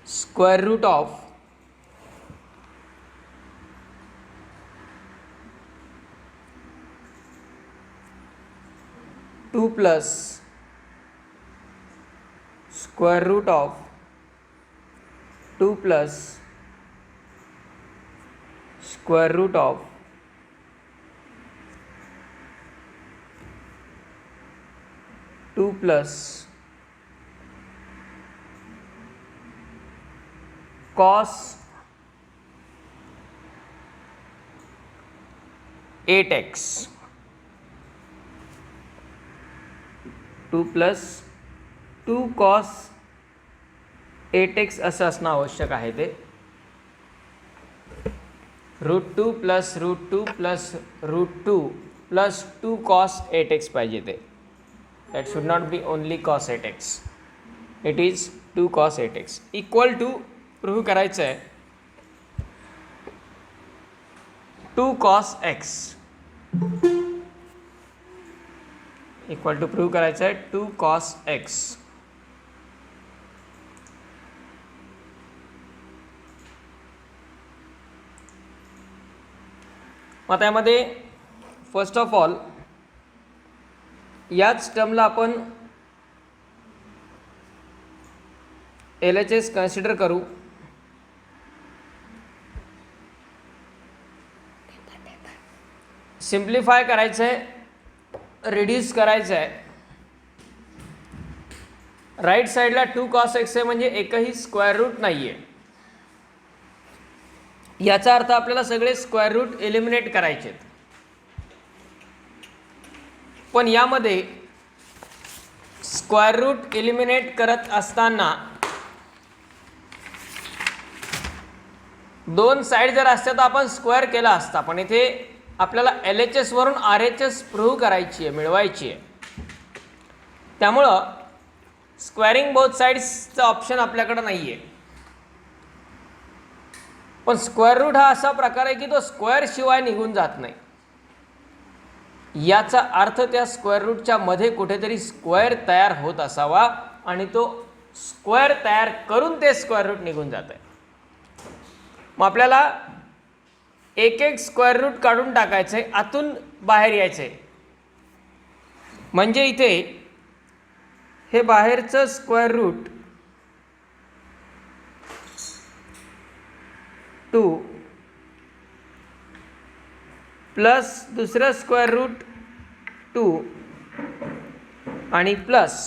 Square root of two plus square root of two plus square root of two plus cos 8x 2 plus 2 cos 8x असं असणं आवश्यक आहे ते √2 plus √2 plus √2 plus 2 cos 8x पाहिजे ते that should not be only cos 8x it is 2 cos 8x equal to prove करायचं आहे 2 cos x equal to prove करायचं आहे 2 cos x मग त्यामध्ये फर्स्ट ऑफ ऑल याच टर्मला आपण LHS कन्सिडर करू सिम्प्लिफाय करायचं आहे रिड्यूस करायचं आहे राईट साईडला 2 cos x आहे म्हणजे एकही स्क्वेअर रूट नाही आहे याचा अर्थ आपल्याला सगळे स्क्वेअर रूट एलिमिनेट करायचे आहेत पण यामध्ये स्क्वेअर रूट एलिमिनेट करत असताना दोन साईड जर असत्या तर आपण स्क्वेअर केला असता पण इथे आपल्याला LHS वरून RHS प्रूव्ह करायची आहे मिळवायची आहे त्यामुळं स्क्वेअरिंग बोथ साईड्सचं ऑप्शन आपल्याकडे नाही आहे पण स्क्वेअर रूट हा असा प्रकार आहे की तो स्क्वेअर शिवाय निघून जात नाही याचा अर्थ त्या स्क्वेअर रूटच्या मध्ये कुठेतरी स्क्वेअर तयार होत असावा आणि तो स्क्वेअर तयार करून ते स्क्वेअर रूट निघून जात आहे मग आपल्याला एक एक स्क्वेअर रूट काढून टाकायचं आहे आतून बाहेर यायचं आहे म्हणजे इथे हे बाहेरचं स्क्वेअर रूट 2 प्लस दुसरं स्क्वेअर रूट 2 आणि प्लस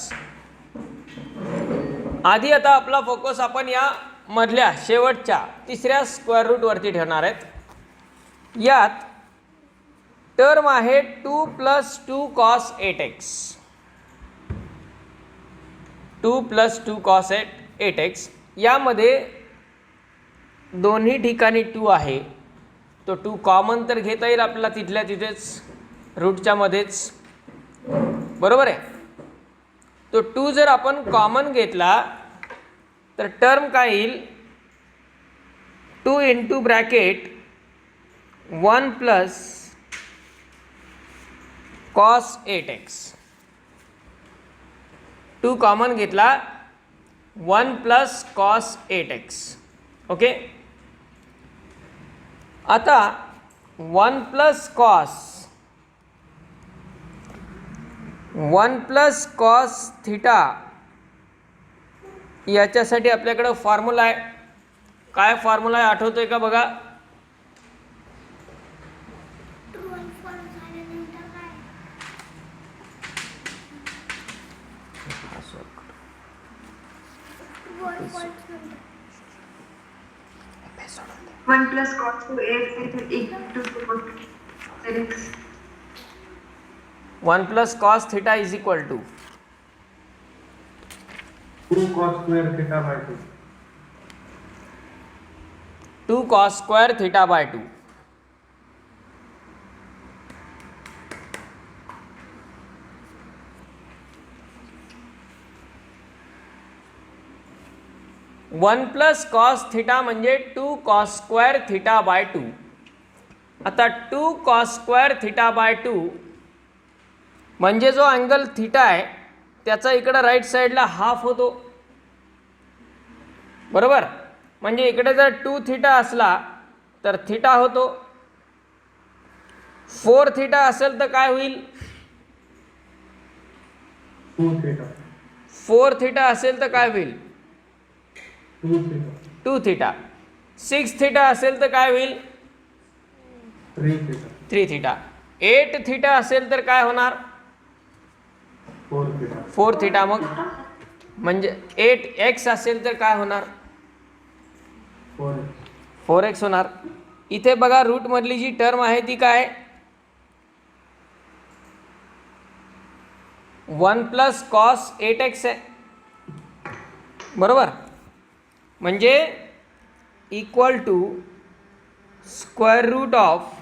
आधी आता आपला फोकस आपण या मधल्या शेवटच्या तिसऱ्या स्क्वेअर रूटवरती ठेवणार आहेत यात टर्म आहे 2 plus 2 cos 8x 2 plus 2 cos 8x यामध्ये दोन्ही ठिकाणी 2 आहे तो 2 कॉमन तर घेता येईल आपल्याला तिथल्या तिथेच रूटच्या मध्येच बरोबर आहे तो 2 जर आपण कॉमन घेतला तर टर्म काय येईल 2 into bracket 1 plus cos 8x 2 common घेतला 1 प्लस cos 8x ओके आता 1 प्लस cos थिटा याच्यासाठी आपल्याकडे फॉर्म्युला आहे काय फॉर्म्युला आहे आठवतोय का बघा 1 plus cos 2x is equal to 6. 1 plus cos theta is equal to 2 cos square theta by 2. 2 cos square theta by 2. One plus cos theta म्हणजे 2 cos स्क्वेअर थिटा बाय 2. आता 2 cos स्क्वेअर थिटा बाय 2 म्हणजे जो angle theta आहे त्याचा इकडे right साईडला half होतो बरोबर. म्हणजे इकडे जर 2 थिटा असला तर थिटा होतो. 4 थिटा असेल तर काय होईल? 2 theta. 4 थिटा असेल तर काय होईल? 2 theta. 2 थिटा. 6 थिटा असेल तर काय होईल? 3 theta. 3 थिटा. 8 थिटा असेल तर काय होणार? 4 theta. 4 थिटा. मग म्हणजे 8x असेल तर काय होणार? 4x. 4x होणार. इथे बघा रूटमधली जी टर्म आहे ती काय? 1 प्लस कॉस 8x आहे. बरोबर. म्हणजे equal to square root of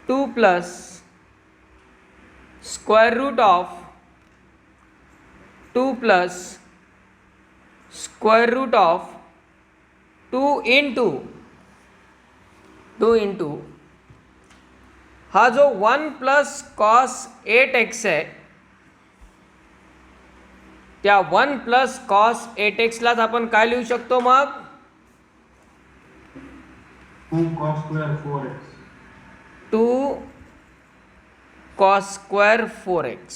2 plus square root of 2 plus square root of 2 into हा जो 1 प्लस कॉस 8x आहे त्या 1 प्लस कॉस 8xलाच आपण काय लिहू शकतो मग? 2 cos square 4x. 2 cos square 4x.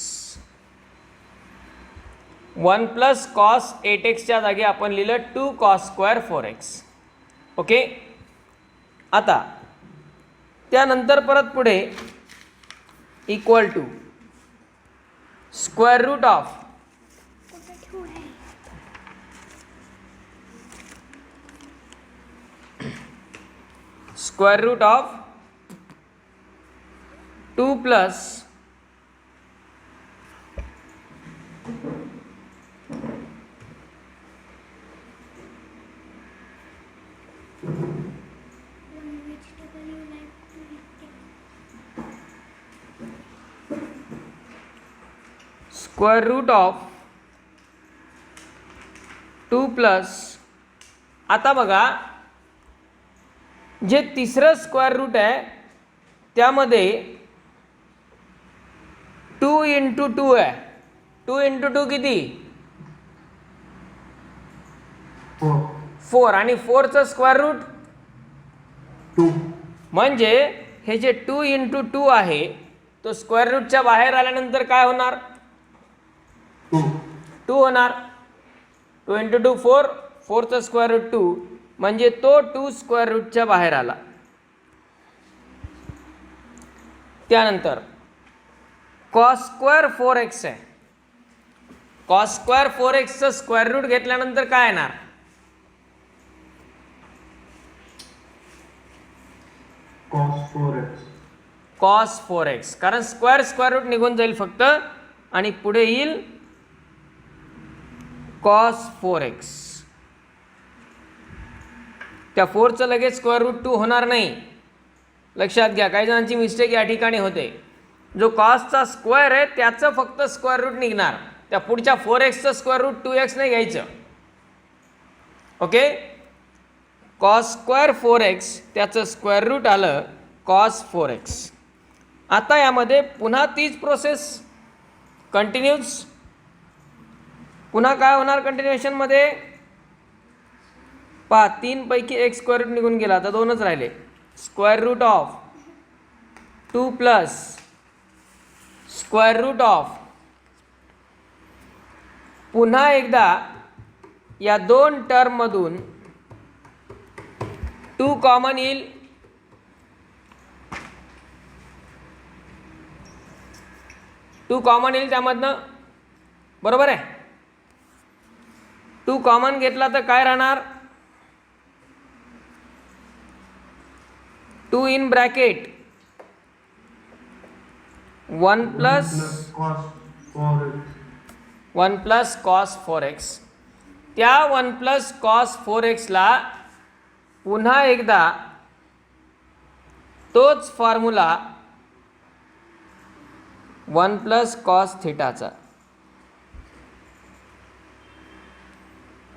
1 plus cos 8xच्या जागी आपण लिहिलं 2 कॉस स्क्वेअर 4x. ओके. आता त्यानंतर परत पुढे equal to square root of square root of 2 plus square root of 2 plus. आता बघा जे तिसरं स्क्वेअर रूट आहे त्यामध्ये 2 इंटू 2 आहे. 2 इंटू 2 किती? 4. 4. आणि 4चं स्क्वेअर रूट 2. म्हणजे हे जे 2 इंटू 2 आहे तो स्क्वेअर रूटच्या बाहेर आल्यानंतर काय होणार? 2. 2 होणार. 2 इंटू 2 4. 4चं स्क्वेअर रूट 2 म्हणजे तो 2 स्क्वेअर रूटच्या बाहेर आला. त्यानंतर कॉस स्क्वेअर 4x आहे. कॉस स्क्वेअर 4xचं स्क्वेअर रूट घेतल्यानंतर काय येणार? Cos 4x. Cos 4x. कारण स्क्वेअर रूट निघून जाईल फक्त आणि पुढे येईल कॉस 4x. त्या 4चं लगेच स्क्वेअर रूट 2 होणार नाही. लक्षात घ्या, काही जणांची मिस्टेक या ठिकाणी होते. जो कॉसचा स्क्वेअर आहे त्याचं फक्त स्क्वेअर रूट निघणार. त्या पुढच्या 4xचं स्क्वेअर रूट 2x नाही घ्यायचं. ओके. कॉस स्क्वेअर 4x त्याचं स्क्वेअर रूट आलं कॉस 4x. आता यामध्ये पुन्हा तीच प्रोसेस कंटिन्यूज. पुन्हा काय होणार कंटिन्युएशनमध्ये? पहा 3 पैकी एक स्क्वेअर रूट निघून गेला तर 2च राहिले. Square root of 2 plus square root of. पुन्हा एकदा या 2 टर्ममधून 2 कॉमन येईल. त्यामधनं. बरोबर आहे. 2 कॉमन घेतला तर काय राहणार? 2 in bracket 1 plus Cos 4x. 1 plus cos 4x. त्या 1 प्लस कॉस 4xला पुन्हा एकदा तोच फॉर्म्युला 1 प्लस कॉस थिटाचा.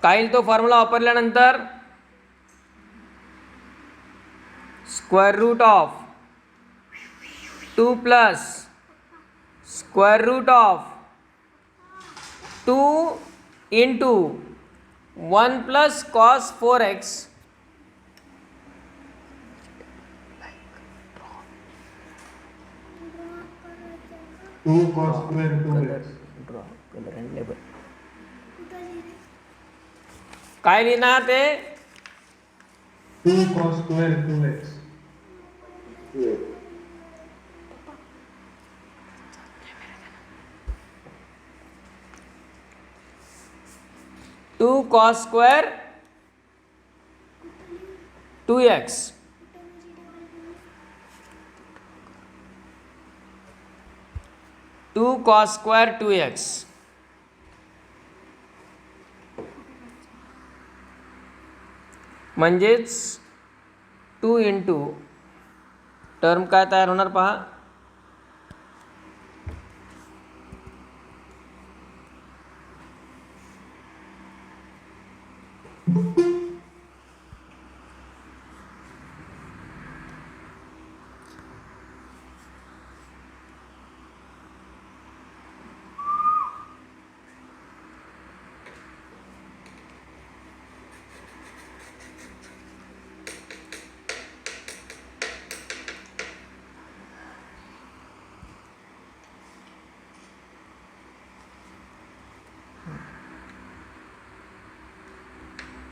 काय तो फॉर्म्युला वापरल्यानंतर? Square root of 2 plus square root of 2 into 1 plus cos 4x 2 cos square 2x. काय लिहिणार ते 2 cos square 2x. 2 cos square 2x 2 cos square 2x म्हणजेच 2 इंटू टर्म काय तयार होणार पहा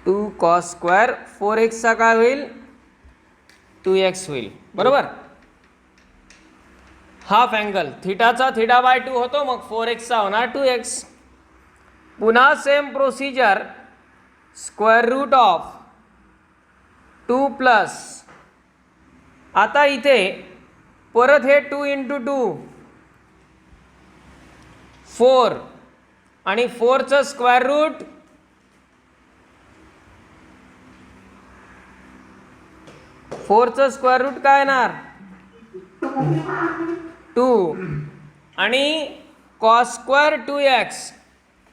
2 cos स्क्वेअर 4x चा काय होईल 2x होईल बरोबर. हाफ अँगल थीटाचा थीटा बाय 2 होतो मग 4x चा होणार 2x. पुन्हा same procedure square root of 2 plus आता इथे परत हे 2 इंटू 2 4 आणि 4चं स्क्वेअर रूट 4चं स्क्वेअर रूट काय येणार 2 आणि कॉस स्क्वेअर 2x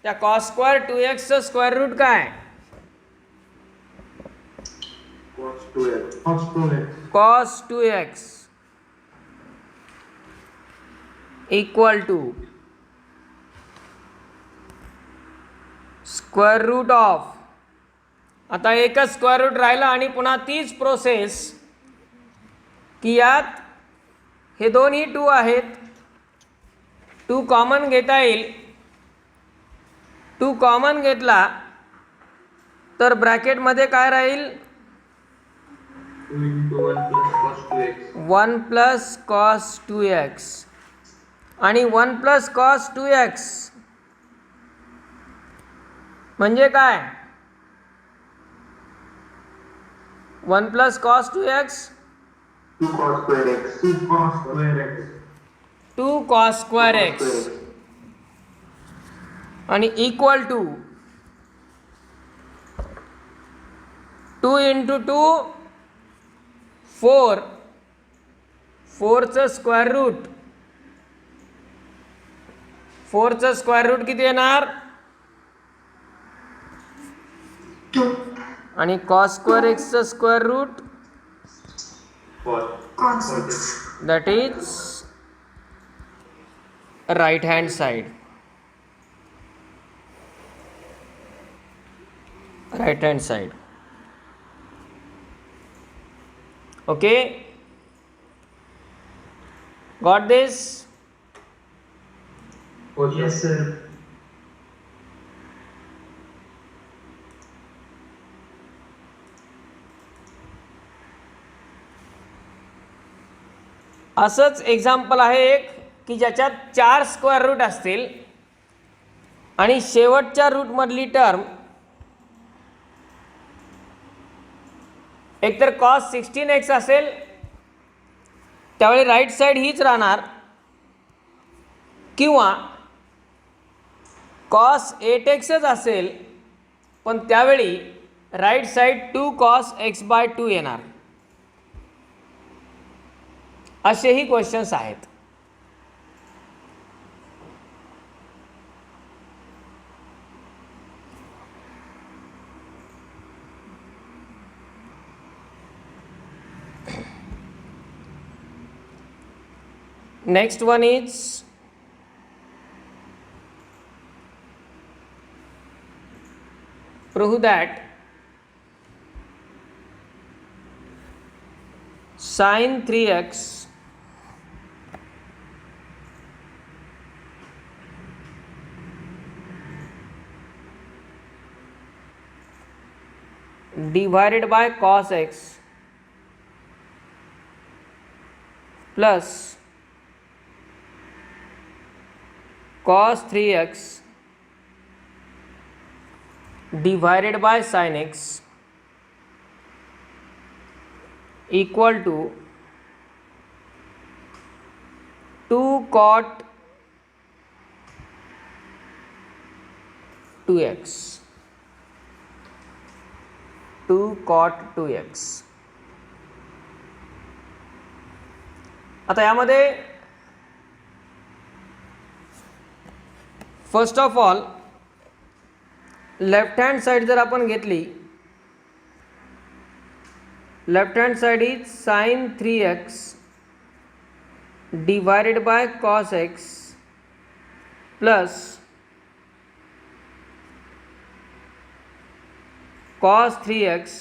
त्या कॉस स्क्वेअर 2xचं स्क्वेअर रूट काय Cos 2x. Cos 2x. Cos 2x equal to square root of आता एकच स्क्वेअर रूट राहिला आणि पुन्हा तीच प्रोसेस की यात हे दोन्ही 2 आहेत 2 कॉमन घेता येईल 2 कॉमन घेतला तर ब्रॅकेटमध्ये काय राहील 2 into 1 plus cos 2x. 1 plus cos 2x आणि 1 प्लस कॉस 2x म्हणजे काय 1 plus cos 2x 2 cos square x. 2 cos square x. 2 cos square x आणि इक्वल टू 2 इंटू 2 4 4चं स्क्वेअर रूट 4चं स्क्वेअर रूट किती येणार 2 आणि कॉस स्क्वेअर एक्सचं square root cos x. that is right hand side okay got this Yes, sir. असंच example आहे एक की ज्याच्यात 4 स्क्वेअर रूट असतील आणि शेवटच्या रूटमधली टर्म एकतर कॉस 16x असेल त्यावेळी राईट साईड हीच राहणार किंवा कॉस 8xच असेल पण त्यावेळी right side 2 cos x by 2 येणार. असेही क्वेश्चन्स आहेत. Next one is prove that sin 3x divided by cos x plus cos 3x divided by sin x equal to 2 cot 2x 2 cot 2x. आता यामध्ये first of all left hand side जर आपण घेतली, left hand side is sin 3x divided by cos x plus cos 3x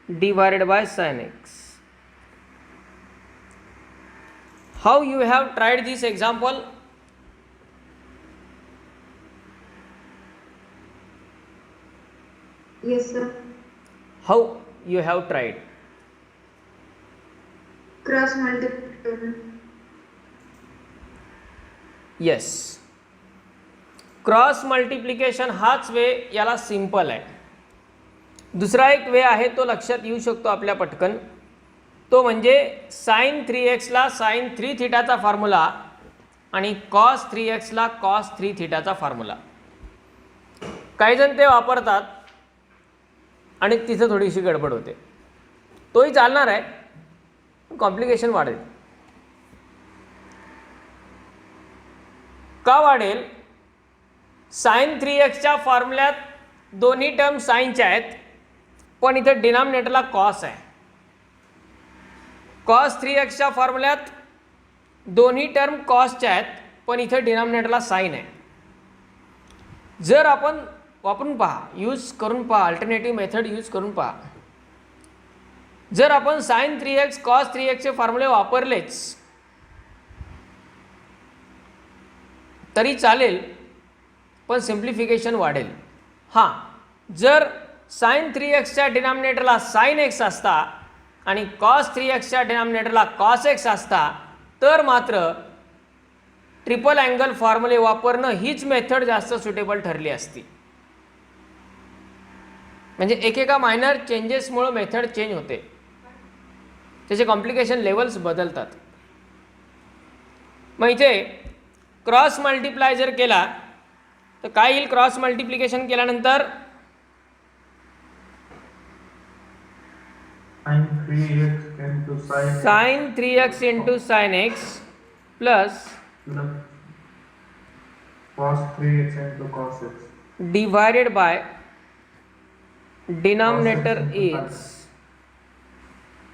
divided by sin x. How you have tried this example? Yes, sir. How you have tried? Cross multiplication. Yes. Cross multiplication हाच वे याला simple आहे. दुसरा एक वे आहे तो लक्षात येऊ शकतो आपल्या पटकन, तो म्हणजे sin 3x ला sin 3 थिटाचा फॉर्म्युला आणि cos 3x ला cos 3 थिटाचा फॉर्म्युला. काही जण ते वापरतात आणि तिथे थोडीशी गडबड होते. तोही चालणार आहे, कॉम्प्लिकेशन वाढेल. का वाढेल? sin 3x फॉर्म्युल्यात दोन्ही टर्म साईनच्या आहेत, पण इथे डिनॉमिनेटरला कॉस आहे. cos 3x फॉर्म्युल्यात दोन्ही टर्म कॉसच्या आहेत, पण इथे डिनॉमिनेटरला साईन आहे. जर आपण वापरून पहा, यूज करून पहा, अल्टरनेटिव्ह मेथड यूज करून पहा. जर आपण sin 3x cos 3x चे फॉर्म्युले वापरलेच तरी चालेल, पण सिम्प्लिफिकेशन वाढेल. हां, जर sin 3x डिनॉमिनेटरला sin x असता आणि cos 3x डिनॉमिनेटरला cos x असता तर मात्र ट्रिपल अँगल फॉर्म्युले वापरणं हीच मेथड जास्त सुटेबल ठरली असती. म्हणजे एकेका मायनर चेंजेसमुळे मेथड चेंज होते, त्याचे कॉम्प्लिकेशन लेवल्स बदलतात. मग इथे क्रॉस मल्टिप्लाय जर केला तर काय येईल? क्रॉस मल्टिप्लिकेशन केल्यानंतर sin 3x into sin x plus cos 3x into cos x divided by denominator is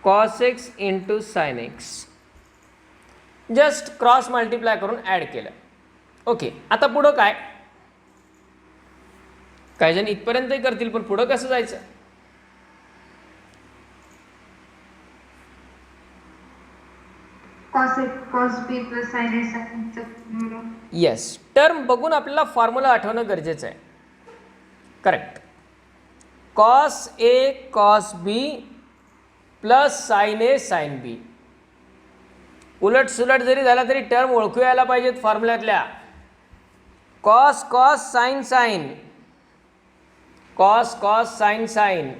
cos x into sin x. Just cross multiply करून ॲड केलं. ओके, आता पुढं काय? काही जण इथपर्यंतही करतील, पण पुढं कसं जायचं? Cos A, cos B plus sin A sin चा formula. येस, टर्म बघून आपल्याला फॉर्म्युला आठवणं गरजेचं आहे. Correct. cos A cos B plus sin A sin B. उलट सुलट जरी झाला तरी टर्म ओळखू यायला पाहिजेत फॉर्म्युल्यातल्या. cos cos sin sin, cos cos sin sin,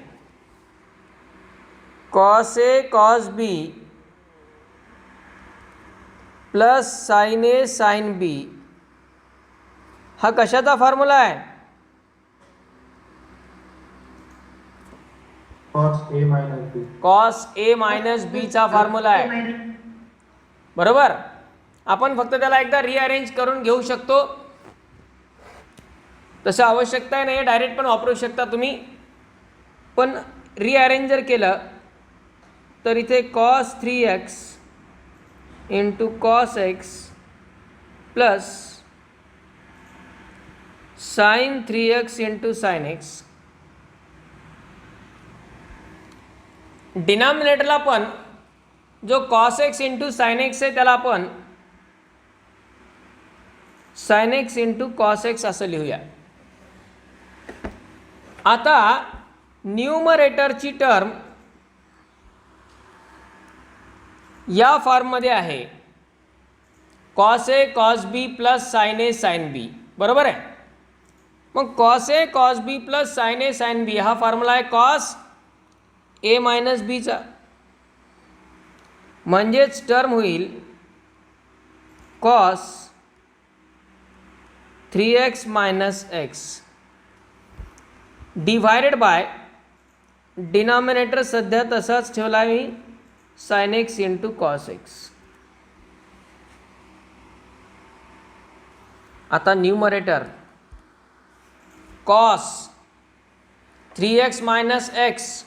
cos A cos B plus sin A sin B. हा कशाचा फॉर्म्युला आहे? cos A minus B. cos A minus B चा फॉर्म्युला आहे. बरोबर. आपण फक्त त्याला एकदा रिअरेंज करून घेऊ शकतो, तसं आवश्यकता नाही, डायरेक्ट पण वापरू शकता तुम्ही. पण रिअरेंज जर केलं तर इथे cos 3x into cos x plus sin 3x into sin x डिनॉमिनेटरला पण जो cos x into sine x आहे त्याला आपण sign x into cos x असं लिहूया. आता न्यूमरेटरची टर्म या फॉर्ममध्ये आहे cos A cos B plus sign A sine B, बरोबर आहे. मग cos A cos B plus sign A sine B हा फॉर्म्युला आहे कॉस ए मायनस बीचा. म्हणजेच टर्म होईल cos 3x minus x divided by denominator सध्या तसाच ठेवला मी sine x into cos x. आता numerator cos 3x minus x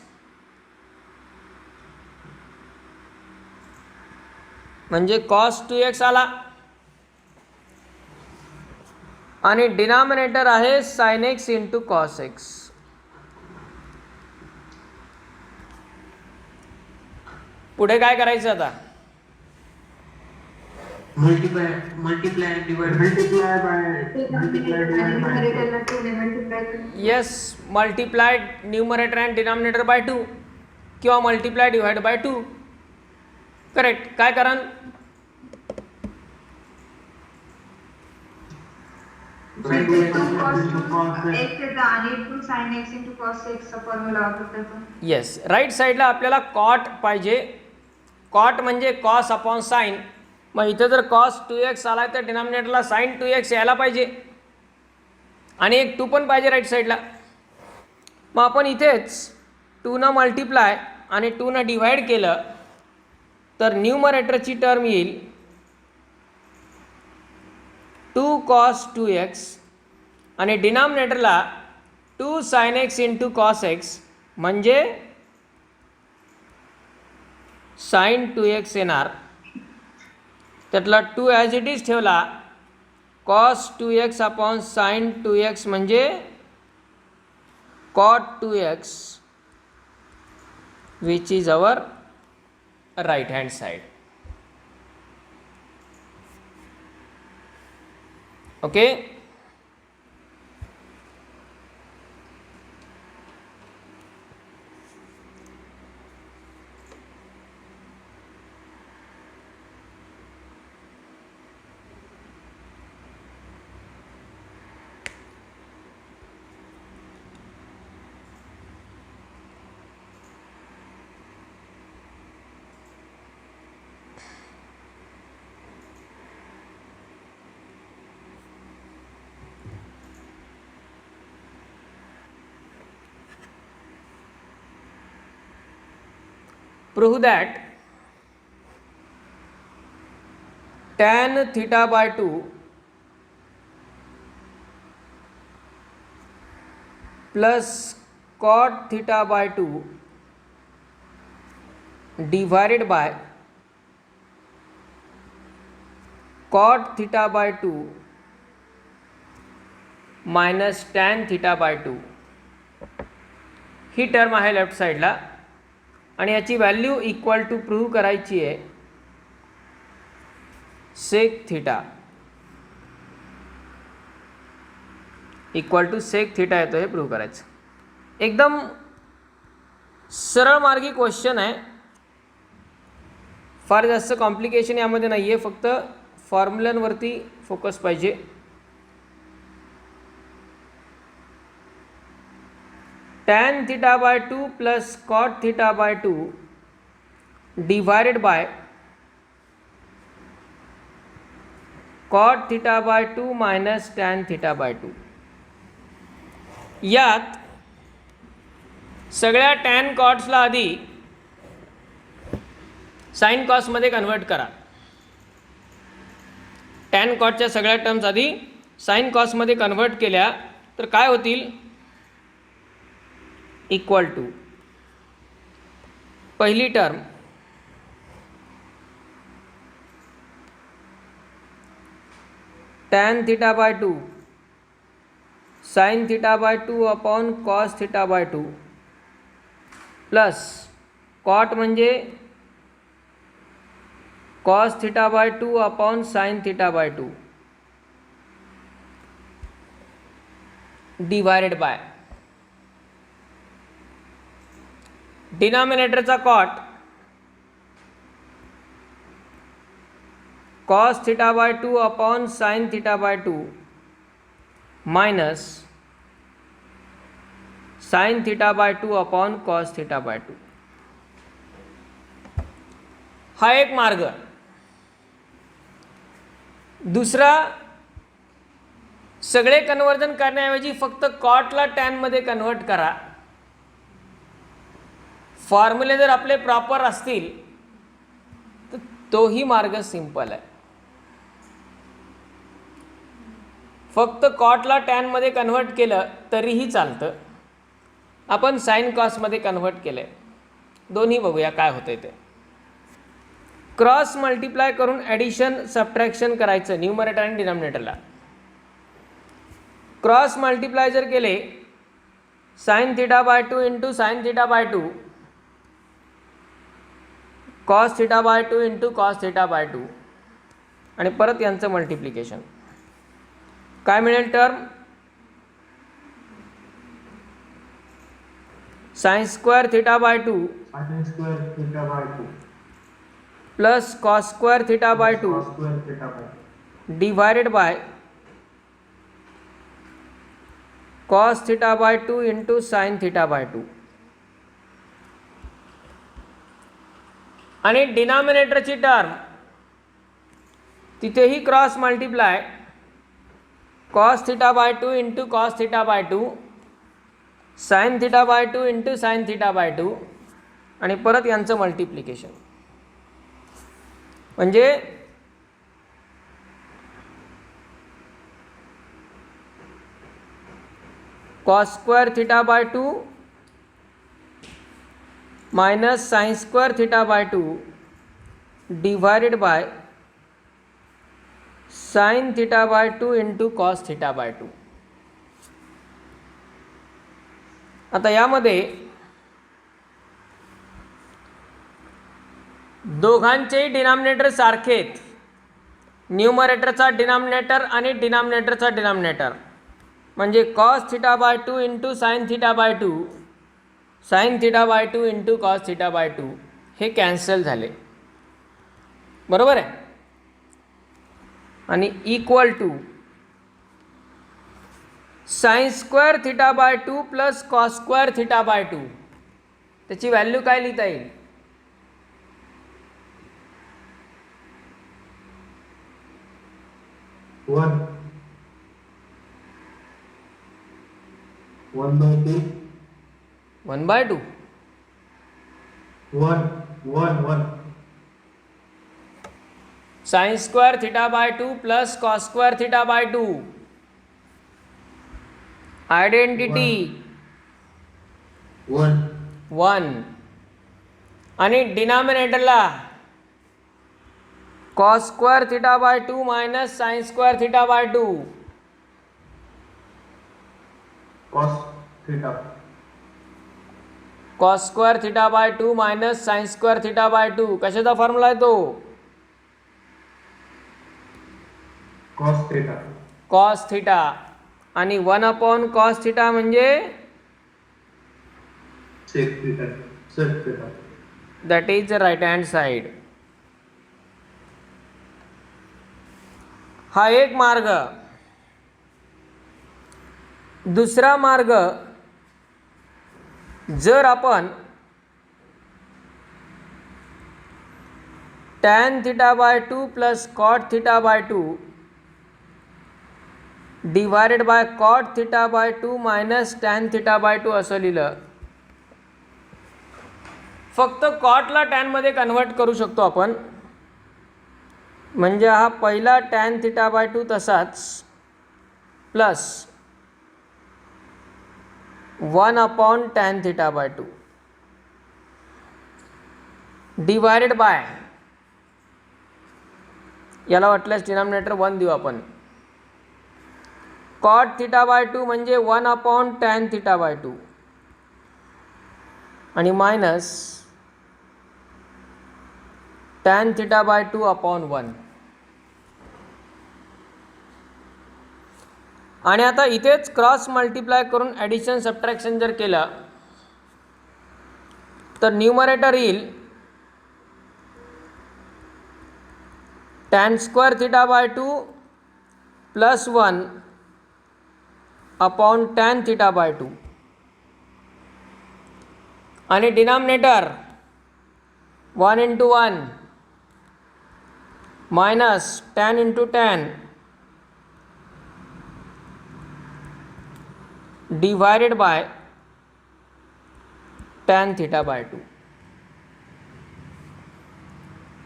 म्हणजे कॉस 2x आला आणि डिनॉमिनेटर आहे sine x into cos x. पुढे काय करायचं आता? Multiply divide yes, multiply numerator and denominator by 2 किंवा मल्टीप्लाय डिवाइड बाय 2. करेक्ट. काय कराल? येस, राईट साईडला आपल्याला कॉट पाहिजे. कॉट म्हणजे कॉस अपॉन साइन. मग इथे जर कॉस 2x आला तर डिनॉमिनेटरला साइन 2x यायला पाहिजे आणि एक 2 पण पाहिजे राईट साईडला. मग आपण इथेच 2 न मल्टिप्लाय आणि 2 न डिवाइड केलं तर न्यूमरेटरची टर्म येईल 2 cos 2x आणि डिनॉमिनेटरला 2 sin x into cos x म्हणजे साइन 2x येणार. त्यातला 2 ॲज इट इज ठेवला cos 2x upon sine 2x म्हणजे cot 2x which is our right hand side. Okay. Prove that tan theta by 2 plus cot theta by 2 divided by cot theta by 2 minus tan theta by 2 ही term आहे left साईडला आणि याची value equal to prove करायची आहे sec theta equal to sec theta येतो हे prove करायचं. एकदम सरळ मार्गी क्वेश्चन आहे. फार जास्त कॉम्प्लिकेशन यामध्ये नाही आहे. फक्त फॉर्म्युलांवरती फोकस पाहिजे. tan theta by 2 plus cot theta by 2 divided by cot theta by 2 minus tan theta by 2. यात सगळ्या tan कॉट्सला आधी साइन कॉसमध्ये कन्वर्ट करा. tan कॉटच्या सगळ्या टर्म्स आधी साइन कॉसमध्ये कन्वर्ट केल्या तर काय होतील? इक्वल टू पहिली term tan theta by 2 sin theta by 2 upon cos theta by 2 plus cot म्हणजे cos theta by 2 upon sine theta by 2 divided by डिनॉमिनेटरचा cot cos theta by 2 upon sine theta by 2 minus sine theta by 2 upon cos theta by 2. हा एक मार्ग. दुसरा, सगळे conversion करण्याऐवजी फक्त कॉटला टॅनमध्ये convert करा. फॉर्म्युले जर आपले प्रॉपर असतील तर तोही मार्ग सिंपल आहे. फक्त कॉटला टॅनमध्ये कन्वर्ट केलं तरीही चालतं. आपण साइन कॉसमध्ये कन्वर्ट केलं आहे. दोन्ही बघूया काय होतंय ते. क्रॉस मल्टिप्लाय करून ॲडिशन सबट्रॅक्शन करायचं न्यूमरेटर आणि डिनॉमिनेटरला. क्रॉस मल्टिप्लाय जर केले sign theta by 2 into sine theta by 2 cos theta by 2 into cos theta by 2 आणि परत यांचं मल्टिप्लिकेशन काय मिळेल term sign square theta by 2 sin square theta by 2 plus cos square theta by 2 cos square theta by 2 divided by cos theta by 2 into sine theta by 2 आणि डिनॉमिनेटरची term तिथेही cross multiply cos theta by 2 into cos theta by 2 sine theta by 2 into sine theta by 2 आणि परत यांचं multiplication म्हणजे cos square theta by 2 minus sine square theta by 2 divided by sine theta by 2 into cos theta by 2. आता यामध्ये दोघांचेही denominator सारखेत. न्यूमरेटरचा denominator आणि डिनॉमिनेटरचा denominator म्हणजे cos theta by 2 into sine theta by 2 sine theta by 2 into cos theta by 2 हे cancel झाले. बरोबर आहे. आणि equal to sine square theta by 2 plus cos square theta by 2 त्याची व्हॅल्यू काय लिहिता येईल 1 by 2 1 by 2 1 sine square theta by 2 plus cos square theta by 2 identity 1 आणि डिनॉमिनेटरला cos square theta by 2 minus sine square theta by 2 cos theta cos square theta by 2 minus sine square theta by 2 कशाचा formula आहे तो cos theta cos theta आणि 1 upon cos theta म्हणजे sec theta that is the right hand side. हा एक मार्ग. दुसरा मार्ग जर आपण tan theta by 2 plus cot theta by 2 divided by cot theta by 2 minus tan theta by 2 असं लिहिलं. फक्त कॉटला टॅनमध्ये कन्वर्ट करू शकतो आपण. म्हणजे हा पहिला tan थिटा बाय 2 तसाच plus 1 upon tan theta by 2 divided bye याला वाटल्यास डिनॉमिनेटर 1 देऊ आपण. कॉट थिटा बाय 2 म्हणजे 1 अपॉन tan थिटा बाय 2 आणि minus tan theta by 2 upon 1. आणि आता इथेच क्रॉस मल्टिप्लाय करून ॲडिशन सबट्रॅक्शन जर केलं तर न्यूमरेटर येईल tan square theta by 2 plus 1 upon tan theta by 2 आणि denominator 1 into 1 minus tan into tan divided by tan theta by 2.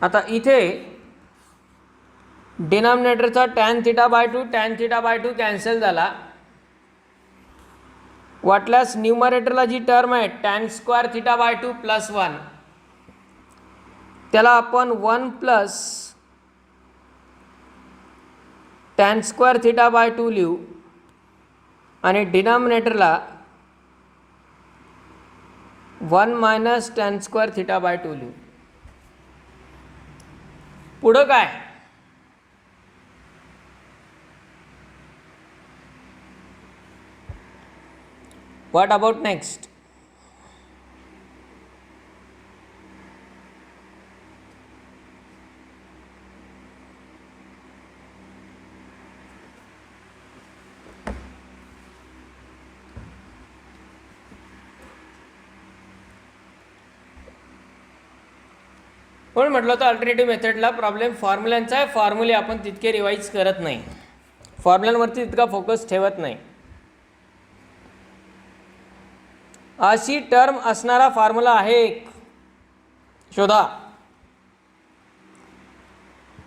आता इथे डिनॉमिनेटरचा tan थिटा बाय 2 कॅन्सल झाला. वाटल्यास न्यूमरेटरला जी टर्म आहे tan square theta by 2 plus 1 त्याला आपण 1 plus tan square theta by 2 लिहू आणि डिनॉमिनेटरला 1 minus tan square theta by 2 लिहू. पुढं काय? What about next? पण म्हटलं तर अल्टरनेटिव्ह मेथडला प्रॉब्लेम फॉर्म्युलांचा आहे. फॉर्म्युले आपण तितके रिवाईज करत नाही, फॉर्म्युलांवरती तितका फोकस ठेवत नाही. अशी टर्म असणारा फॉर्म्युला आहे एक, शोधा.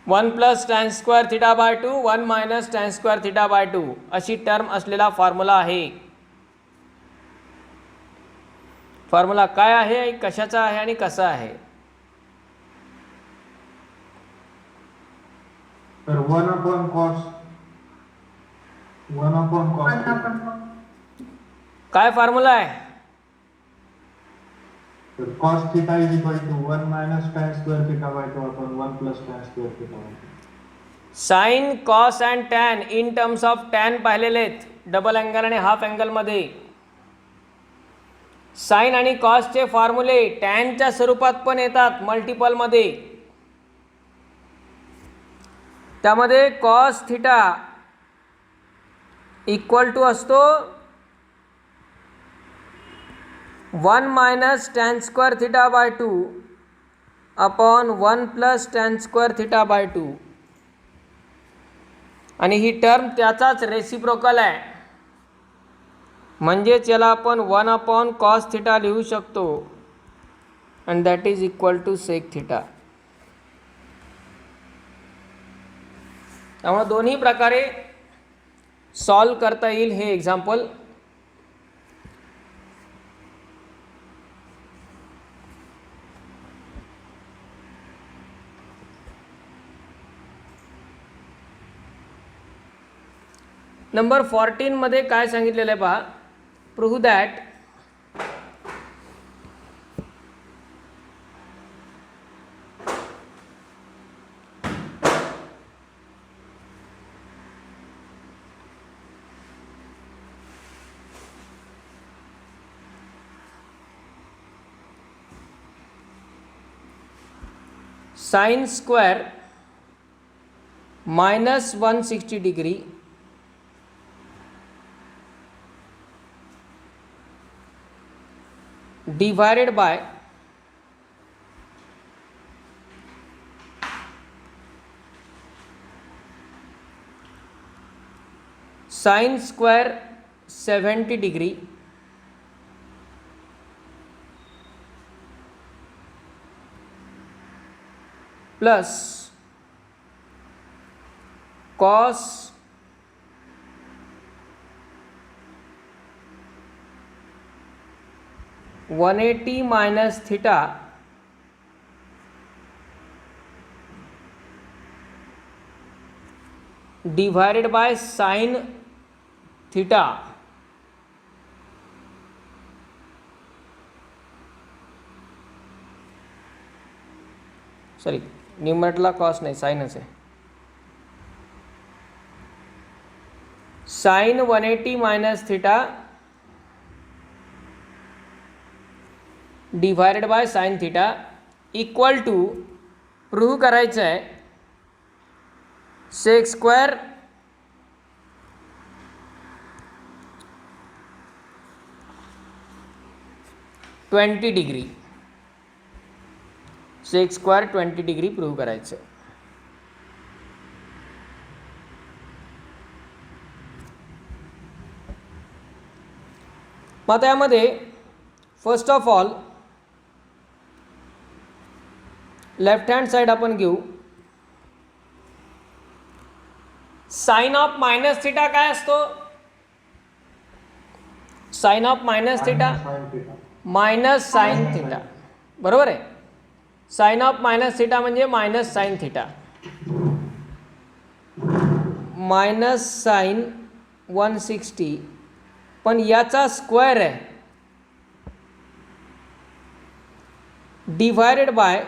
1 plus tan square theta by 2 1 minus tan square theta by 2 अशी टर्म असलेला फॉर्म्युला आहे. फॉर्म्युला काय आहे, कशाचा आहे आणि कसा आहे? तर 1 अपॉन कॉस काय फॉर्म्युला आहे? तर cos theta is equal to 1 minus tan square theta by 2 upon 1 plus tan square theta by 2. Sine, cos and tan in terms of tan पाहिलेले आहेत डबल अँगल आणि हाफ अँगलमध्ये. साइन आणि कॉसचे फॉर्म्युले टॅनच्या स्वरूपात पण येतात मल्टिपलमध्ये. त्यामध्ये कॉस थिटा इक्वल टू असतो 1 minus tan square theta by 2 upon 1 plus tan square theta by 2. आणि ही टर्म त्याचाच रेसिप्रोकल आहे, म्हणजेच याला आपण 1 अपॉन कॉस थिटा लिहू शकतो and that is equal to sec theta. त्यामुळे दोन्ही प्रकारे सॉल्व करता येईल हे एक्झाम्पल. नंबर 14 मध्ये काय सांगितलेलं आहे पहा. Prove that sine square minus 160 degree divided by sin square 70 degree plus cos 180 minus theta divided by sin theta. Sorry, न्यूमरेटरला कॉस नाही, साईनच आहे. Sine 180 minus theta divided by sine theta equal to prove करायचं आहे sec square (20°). Sec square 20° prove करायचं आहे. मग त्यामध्ये first of all left hand side आपण घेऊ. साइन ऑफ मायनस थिटा काय असतो? Sine of minus theta minus sine theta, बरोबर आहे. साइन ऑफ मायनस थिटा म्हणजे minus sine theta, minus sine 160, पण याचा स्क्वेअर आहे डिवायडेड बाय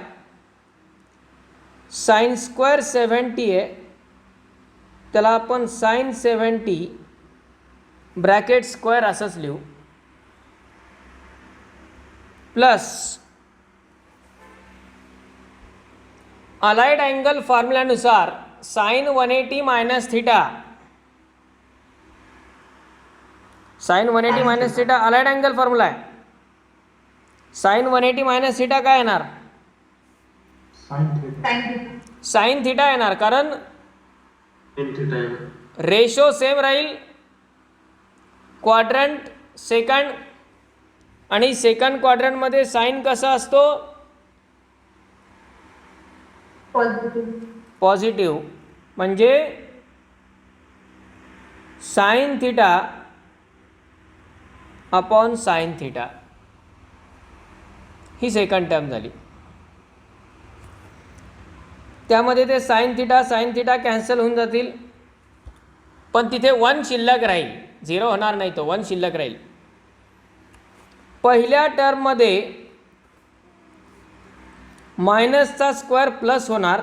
साइन स्क्वेअर 70 आहे, त्याला आपण साइन 70 ब्रॅकेट स्क्वेअर असंच लिहू, प्लस अलाइड अँगल फॉर्म्युल्यानुसार sine 180 minus theta, sine 180 minus theta allied angle formula आहे. साइन 180 मायनस थिटा काय येणार? साइन थिटा येणार, कारण रेशो सेम राहील. क्वाड्रंट सेकंड आणि सेकंड क्वाड्रंटमध्ये साइन कसा असतो? पॉझिटिव्ह. म्हणजे sine theta upon sine theta ही सेकंड टर्म झाली. त्यामध्ये ते साइन थिटा कॅन्सल होऊन जातील, पण तिथे 1 शिल्लक राहील, 0 होणार नाही, तो 1 शिल्लक राहील. पहिल्या टर्ममध्ये मायनसचा स्क्वेअर प्लस होणार,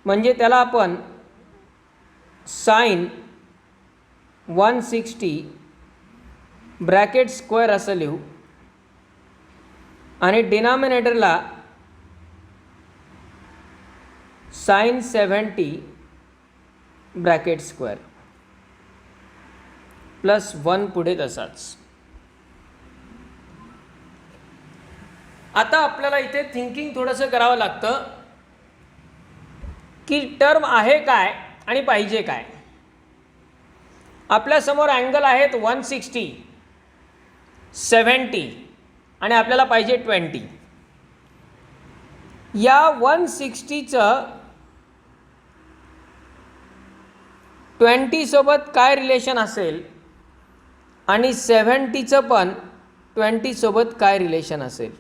म्हणजे त्याला आपण साइन 160 ब्रॅकेट स्क्वेअर असं लिहू, आणि डिनॉमिनेटरला साइन 70 ब्रॅकेट स्क्वेअर प्लस 1 पुढे तसाच. आता आपल्याला इथे थिंकिंग थोडंसं करावं लागतं की टर्म आहे काय आणि पाहिजे काय. आपल्यासमोर अँगल आहेत 160, 70 आणि आपल्याला पाहिजे 20. या 160चं 20 सोबत काय रिलेशन असेल आणि 70चं पण 20 सोबत काय रिलेशन असेल?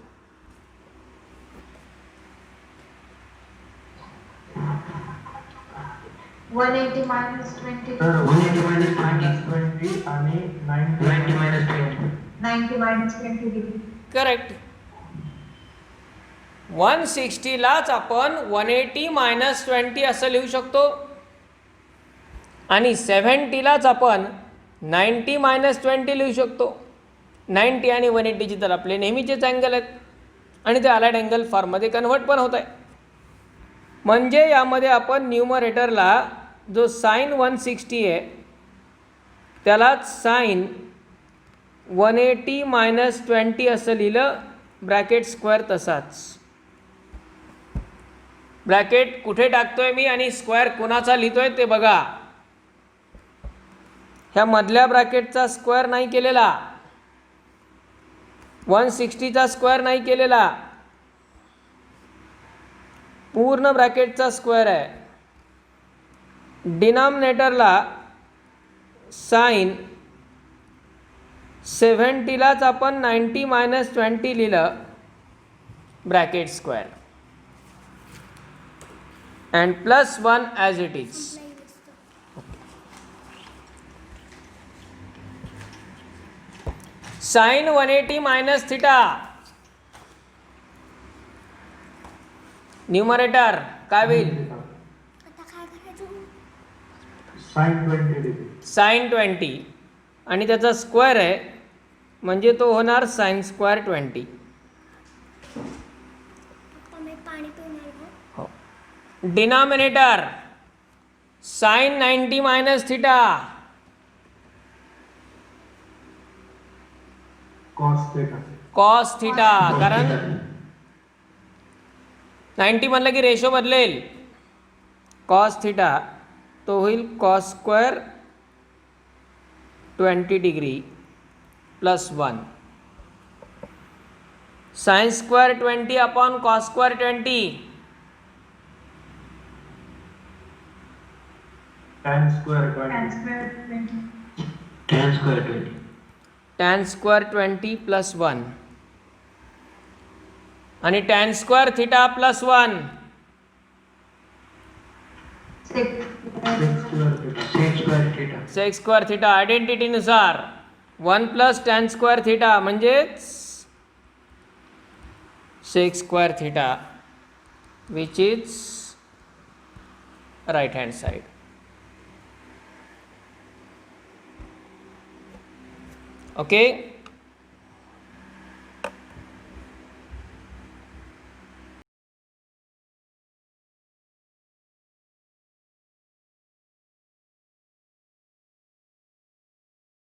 One 180 minus 20. तर 180 minus 20 आणि 90 minus 20. 90 minus 20°. करेक्ट. 160लाच आपण 180 मायनस 20 असं लिहू शकतो, आणि 70लाच आपण 90 मायनस 20 लिहू शकतो. 90 आणि 180ची तर आपले नेहमीचेच अँगल आहेत, आणि ते अलाइड अँगल फॉर्ममध्ये कन्व्हर्ट पण होत आहे. म्हणजे यामध्ये आपण न्यूमरेटरला जो साइन 160 आहे त्यालाच साइन 180 मायनस 20 असं लिहिलं, ब्रॅकेट स्क्वेअर तसाच. ब्रॅकेट कुठे टाकतोय मी आणि स्क्वेअर कोणाचा लिहितोय ते बघा. ह्या मधल्या ब्रॅकेटचा स्क्वेअर नाही केलेला, 160चा स्क्वेअर नाही केलेला, पूर्ण ब्रॅकेटचा स्क्वेअर आहे. डिनॉमिनेटरला साइन 70लाच आपण 90 मायनस 20 लिहिलं, bracket square, and plus 1 as it is. Sine 180 minus theta numerator काय होईल? Sign 20 degree. साइन 20 आणि त्याचा स्क्वेअर आहे म्हणजे तो होणार साइन स्क्वेअर 20. हो. Denominator sine 90 minus theta. Cos theta. Cos theta, कारण 90 म्हणलं की रेशो बदलेल. कॉस थिटा तो होईल cos square 20 degree plus 1. Sine square 20 upon cos square 20. tan square 20. tan square 20. tan square 20. Tan square 20 plus 1 आणि tan square theta plus 1. Sec square theta. sec square theta. Sec square theta आयडेंटिटीनुसार 1 plus tan square theta म्हणजेच sec square theta which is right hand side. Okay.